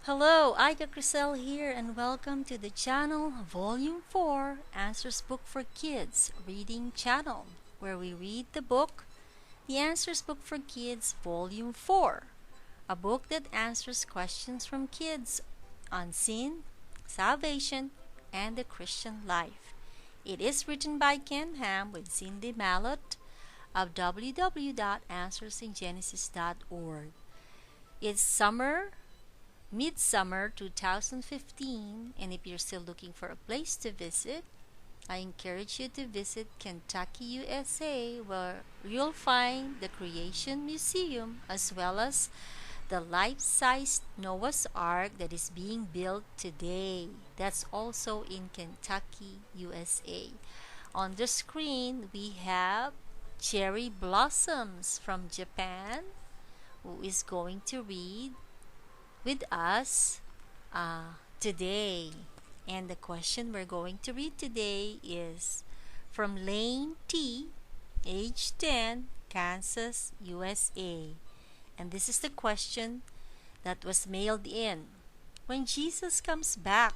Hello, Ika Crisel here, and welcome to the channel Volume 4 Answers Book for Kids Reading Channel, where we read the book The Answers Book for Kids Volume 4, a book that answers questions from kids on sin, salvation, and the Christian life. It is written by Ken Ham with Cindy Mallott of www.answersingenesis.org. It's midsummer 2015, and if you're still looking for a place to visit, I encourage you to visit Kentucky, USA, where you'll find the Creation Museum as well as the life-size Noah's Ark that is being built today. That's also in Kentucky, USA. On the screen, we have Cherry Blossoms from Japan, who is going to read with us today. And the question we're going to read today is from Lane T, age 10, Kansas, USA. And this is the question that was mailed in. When Jesus comes back,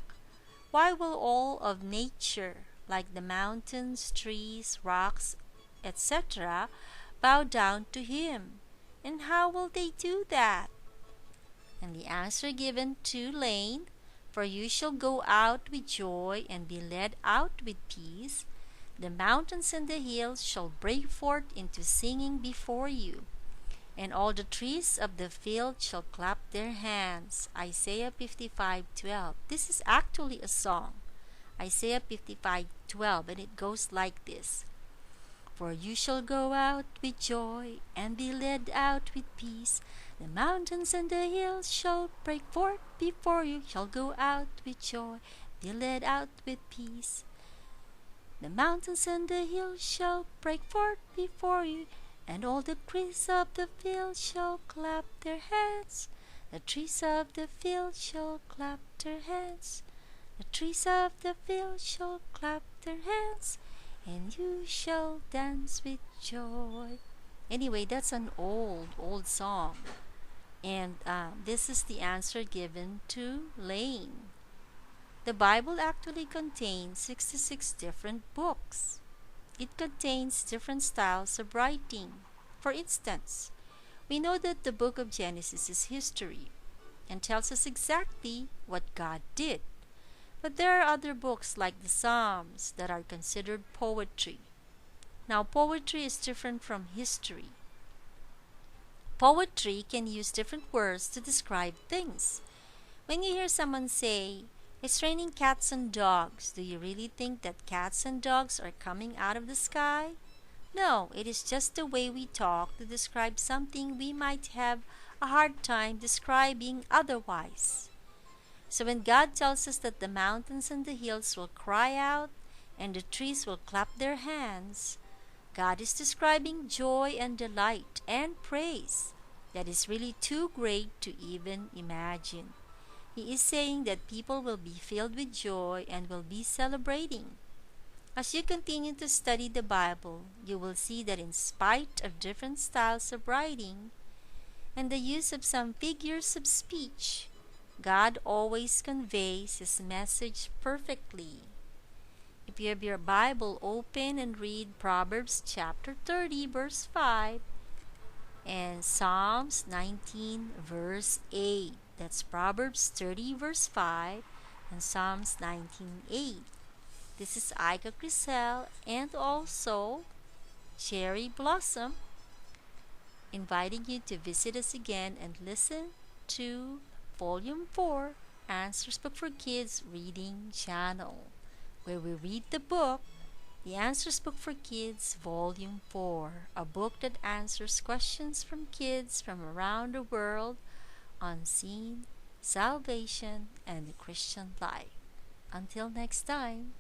why will all of nature, like the mountains, trees, rocks, etc., bow down to him? And how will they do that? And the answer given to Lane, for you shall go out with joy and be led out with peace. The mountains and the hills shall break forth into singing before you, and all the trees of the field shall clap their hands. Isaiah 55:12. This is actually a song. Isaiah 55:12, and it goes like this. For you shall go out with joy and be led out with peace. The mountains and the hills shall break forth before you, shall go out with joy, be led out with peace. The mountains and the hills shall break forth before you, and all the trees of the field shall clap their hands. The trees of the field shall clap their hands. The trees of the field shall clap their hands, and you shall dance with joy. Anyway, that's an old song. And this is the answer given to Lane. The Bible actually contains 66 different books. It contains different styles of writing. For instance, we know that the book of Genesis is history and tells us exactly what God did. But there are other books like the Psalms that are considered poetry. Now, poetry is different from history. Poetry can use different words to describe things. When you hear someone say, "It's raining cats and dogs," do you really think that cats and dogs are coming out of the sky? No, it is just the way we talk to describe something we might have a hard time describing otherwise. So when God tells us that the mountains and the hills will cry out and the trees will clap their hands, God is describing joy and delight and praise that is really too great to even imagine. He is saying that people will be filled with joy and will be celebrating. As you continue to study the Bible, you will see that in spite of different styles of writing and the use of some figures of speech, God always conveys His message perfectly. If you have your Bible open and read Proverbs chapter 30 verse 5 and Psalms 19 verse 8. That's Proverbs 30 verse 5 and Psalms 19:8. This is Ika Crisel and also Cherry Blossom inviting you to visit us again and listen to Volume 4 Answers Book for Kids Reading Channel, where we read the book The Answers Book for Kids Volume 4, a book that answers questions from kids from around the world on sin, salvation, and the Christian life. Until next time.